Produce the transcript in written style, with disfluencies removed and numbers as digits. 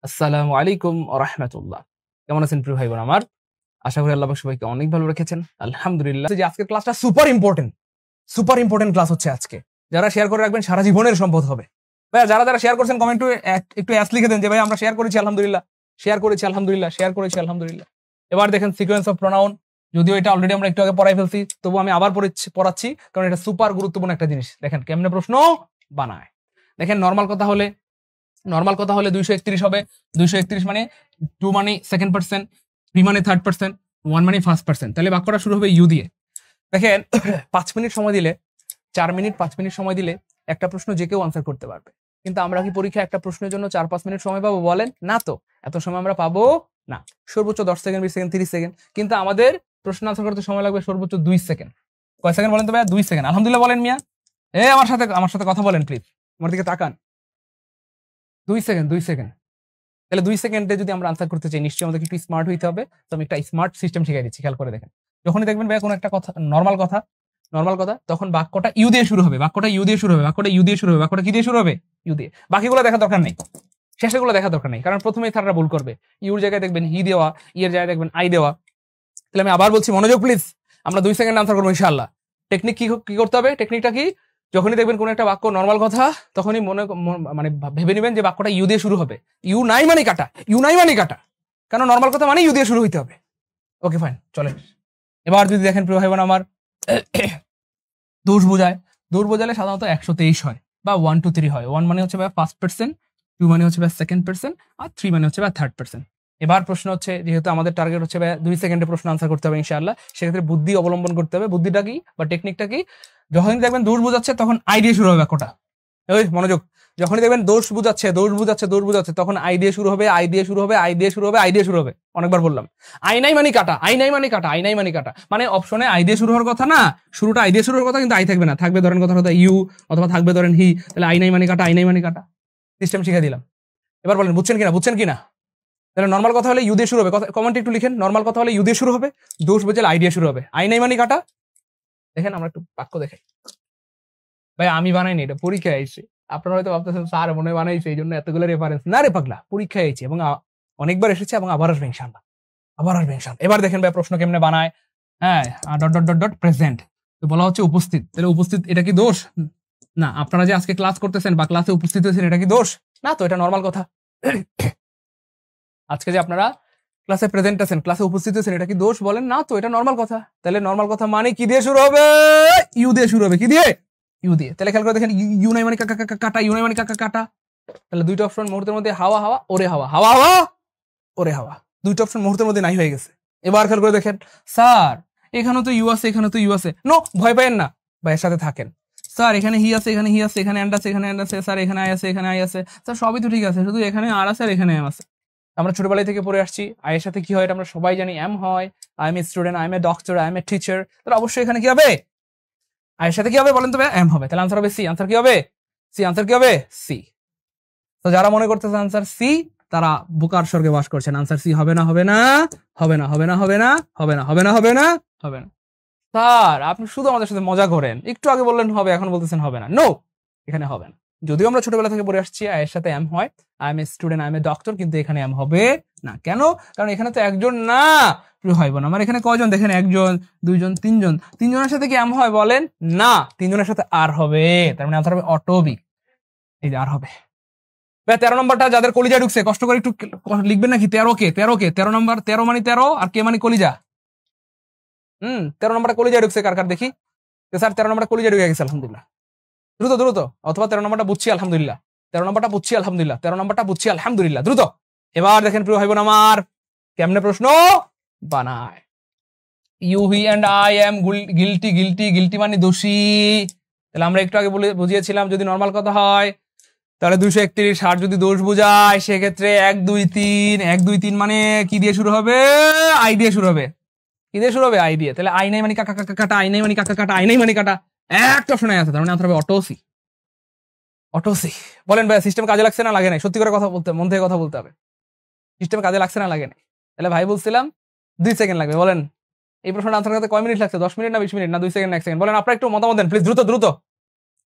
আসসালামু আলাইকুম ওয়া রাহমাতুল্লাহ। কেমন আছেন প্রিয় ভাই বোন আমার? আশা করি আল্লাহ পাক সবাইকে অনেক ভালো রেখেছেন। আলহামদুলিল্লাহ। যে আজকের ক্লাসটা সুপার ইম্পোর্টেন্ট ক্লাস হচ্ছে আজকে। যারা শেয়ার করে রাখবেন সারা জীবনের সম্পদ হবে। ভাইয়া যারা শেয়ার করছেন কমেন্টে একটু এস লিখে দেন যে ভাই আমরা শেয়ার করেছি আলহামদুলিল্লাহ, শেয়ার করেছি আলহামদুলিল্লাহ, শেয়ার করেছি আলহামদুলিল্লাহ। এবার দেখেন সিকোয়েন্স অফ প্রোনাউন, যদিও এটা অলরেডি আমরা একটু আগে পড়াই ফেলছি, তবু আমি আবার পড়াচ্ছি কারণ এটা সুপার গুরুত্বপূর্ণ একটা জিনিস। দেখেন কেমনে প্রশ্ন বানায়। দেখেন নরমাল কথা হলে 231 হবে। 231 মানে 2 মানে সেকেন্ড পার্সন, 3 মানে থার্ড পার্সন, 1 মানে ফার্স্ট পার্সন। তাহলে বাক্যটা শুরু হবে ইউ দিয়ে। দেখেন 5 মিনিট সময় দিলে, 4 মিনিট 5 মিনিট সময় দিলে একটা প্রশ্ন যে কেউ আনসার করতে পারবে। কিন্তু আমরা কি পরীক্ষায় একটা প্রশ্নের জন্য 4-5 মিনিট সময় পাবো? বলেন না তো, এত সময় আমরা পাবো না। সর্বোচ্চ 10 সেকেন্ড, 20 সেকেন্ড, 30 সেকেন্ড। কিন্তু আমাদের প্রশ্ন আনসার করতে সময় লাগবে সর্বোচ্চ 2 সেকেন্ড। কয় সেকেন্ড বলেন তো ভাইয়া? 2 সেকেন্ড। আলহামদুলিল্লাহ বলেন মিয়া। আমার সাথে কথা বলেন প্লিজ, আমার দিকে তাকান। 2 সেকেন্ড, 2 সেকেন্ড। তাহলে 2 সেকেন্ডে যদি আমরা আনসার করতে চাই, নিশ্চয়ই আমাদের একটু স্মার্ট হইতে হবে। তো আমি একটা স্মার্ট সিস্টেম শিখাই দিচ্ছি, খেয়াল করে দেখেন। যখনই দেখবেন ভাই কোনো একটা কথা নরমাল কথা, তখন বাক্যটা ইউ দিয়ে শুরু হবে, বাক্যটা কি দিয়ে শুরু হবে? ইউ দিয়ে। বাকিগুলো দেখা দরকার নেই, শেষেগুলো দেখা দরকার নেই, কারণ প্রথমেই তারা ভুল করবে। ইউর জায়গায় দেখবেন হি দেওয়া, ইয়ের জায়গায় দেখবেন আই দেওয়া। তাহলে আমি আবার বলছি, মনোযোগ প্লিজ। আমরা 2 সেকেন্ড আনসার করবো ইনশাআল্লাহ। টেকনিক কি করতে হবে? টেকনিকটা কি? যখনই দেখবেন কোন একটা বাক্য নরমাল কথা, তখনই মানে ভেবে নেবেন যে বাক্যটা ইউ দিয়ে শুরু হবে। ইউ নাই মানে কাটা, কারণ নরমাল কথা মানে ইউ দিয়ে শুরু হইতে হবে। ওকে ফাইন, চলেন। এবার যদি দেখেন প্রিয় ভাই বোন আমার, দোষ বোঝালে সাধারণত 123 হয় বা 1 2 3 হয়। 1 মানে হচ্ছে ফার্স্ট পার্সন, 2 মানে হচ্ছে সেকেন্ড পার্সন, আর 3 মানে হচ্ছে থার্ড পার্সন। এবার প্রশ্ন হচ্ছে, যেহেতু আমাদের টার্গেট হচ্ছে 2 সেকেন্ডে প্রশ্ন আনসার করতে হবে ইনশাআল্লাহ, সেক্ষেত্রে বুদ্ধি অবলম্বন করতে হবে। বুদ্ধিটা কি বা টেকনিকটা কি? যখনই দেখবেন দোষ বোঝাচ্ছে তখন আই দিয়ে শুরু হবে বাক্যটা। ওই মনোযোগ, যখনই দেখবেন দোষ বুঝাচ্ছে তখন আই দিয়ে শুরু হবে। অনেকবার বললাম, আই নাই মানে কাটা, মানে অপশনে আই দিয়ে শুরু হওয়ার কথা না, শুরুটা আই দিয়ে শুরু হওয়ার কথা, কিন্তু আই থাকবে না, থাকবে ধরেন কথা ইউ, অথবা থাকবে ধরেন হি। তাহলে আই নাই মানে কাটা, সিস্টেম শিখে দিলাম। এবার বলেন বুঝছেন কিনা? তাহলে নরমাল কথা হলে ইউ দিয়ে শুরু হবে, কমেন্টে একটু লিখেন। নরমাল কথা হলে ইউ দিয়ে শুরু হবে, দোষ বোঝালে আই দিয়ে শুরু হবে। আই নাই মানে কাটা। দেখেন আমরা একটু বাক্য দেখাই। ভাই আমি বানাইনি, এটা পরীক্ষায় আইছে। আপনারা হয়তো ভাবতেছেন স্যার মনে হয় বানাইছে এই জন্য এতগুলো রেফারেন্স। না রে পাগলা, পরীক্ষায় আইছে এবং অনেকবার এসেছে এবং আবার আসবে ইনশাআল্লাহ। এবার দেখেন ভাই প্রশ্ন কেমনে বানায়। হ্যাঁ, ডট প্রেজেন্ট তো বলা হচ্ছে উপস্থিত। তাহলে উপস্থিত এটা কি দোষ? না। আপনারা যে আজকে ক্লাস করতেছেন বা ক্লাসে উপস্থিত হয়েছেন, এটা কি দোষ? না তো, এটা নরমাল কথা। আজকে যে আপনারা ক্লাসে প্রেজেন্ট আছেন, ক্লাসে উপস্থিত আছেন, এটা কি দোষ? বলেন না তো, এটা নরমাল কথা। তাহলে নরমাল কথা মানে কি দিয়ে শুরু হবে? ইউ দিয়ে শুরু হবে। কি দিয়ে? ইউ দিয়ে। তাহলে খেয়াল করে দেখেন, ইউ নাই মানে কাটা, ইউ নাই মানে কাটা। তাহলে দুইটা অপশন মুহূর্তের মধ্যে হাওয়া ওরে হাওয়া, দুইটা অপশন মুহূর্তের মধ্যে নাই হয়ে গেছে। এবার খেয়াল করে দেখেন, স্যার এখানে তো ইউ আছে, নো ভয় পাইেন না, ভাইয়ের সাথে থাকেন। স্যার এখানে হি আছে, এখানে অ্যান্ড আছে, স্যার এখানে আই আছে, স্যার সবই তো ঠিক আছে, শুধু এখানে আর আছে আর এখানে এম আছে। আমরা ছোটবেলায় থেকে পড়ে আসছি, আয়ের সাথে কি হয় এটা আমরা সবাই জানি, এম হয়। I M a student, I M a doctor, I M a teacher. তাহলে অবশ্যই এখানে কি হবে? আয়ের সাথে কি হবে বলেন তো? এম হবে। তাহলে আনসার হবে সি। আনসার কি হবে? সি। তো যারা মনে করতেছে আনসার সি, তারা বোকার স্বর্গে বাস করছেন। আনসার সি হবে না। স্যার আপনি শুধু আমাদের সাথে মজা করেন, একটু আগে বললেন হবে, এখন বলতেছেন হবে না। নো, এখানে হবে না। যদিও আমরা ছোটবেলা থেকে পড়ে আসছি আয়ের সাথে এম হয়, I M a student, I M a doctor, কিন্তু এখানে এম হবে না। কেন? কারণ এখানে তো একজন না, হয় বোন আমার, এখানে কয়জন দেখেন, একজন, দুইজন, তিনজনের সাথে কি এম হয় বলেন? না, তিনজনের সাথে আর হবে। তার মানে আনসার হবে অটোবি। এই যে আর হবে। 13 নম্বরটা যাদের কলিজা ঢুকছে, কষ্ট করে একটু লিখবেন নাকি? 13 নম্বর, 13 মানে 13 আর কে মানে কলিজা। 13 নম্বরটা কলিজা ঢুকছে কার দেখি? স্যার 13 নম্বরটা কলিজা ঢুকে গেছে আলহামদুলিল্লাহ। দ্রুত, অথবা 13 নম্বরটা বুঝছি আলহামদুলিল্লাহ, 13 নম্বরটা বুঝছি আলহামদুলিল্লাহ, দ্রুত। এবার দেখেন প্রিয় ভাই বোন আমার, কেমনে প্রশ্ন বানায়। You, he and I am guilty মানে দোষী। তাহলে আমরা একটু আগে বুঝিয়েছিলাম, যদি নরমাল কথা হয় তাহলে 231, আর যদি দোষ বোঝায় সেক্ষেত্রে 1 2 3 মানে কি দিয়ে শুরু হবে? আই দিয়ে শুরু হবে। কি দিয়ে শুরু হবে? আই দিয়ে। তাহলে আই নাই মানে কাটা, আই নাই মানে কাটা, একটা অপশন আছে, তার মানে আনসার হবে অটোসি। বলেন ভাই সিস্টেম কাজে লাগছে না লাগে নাই? সত্যি করে কথা বলতে, মন থেকে কথা বলতে হবে। সিস্টেম কাজে লাগছে না লাগে নাই? তাহলে ভাই বলছিলাম 2 সেকেন্ড লাগবে। বলেন এই প্রশ্নটা আনসার করতে কয় মিনিট লাগছে? 10 মিনিট না 20 মিনিট না 2 সেকেন্ড না 1 সেকেন্ড? বলেন আপনারা একটু মতামত দেন প্লিজ, দ্রুত।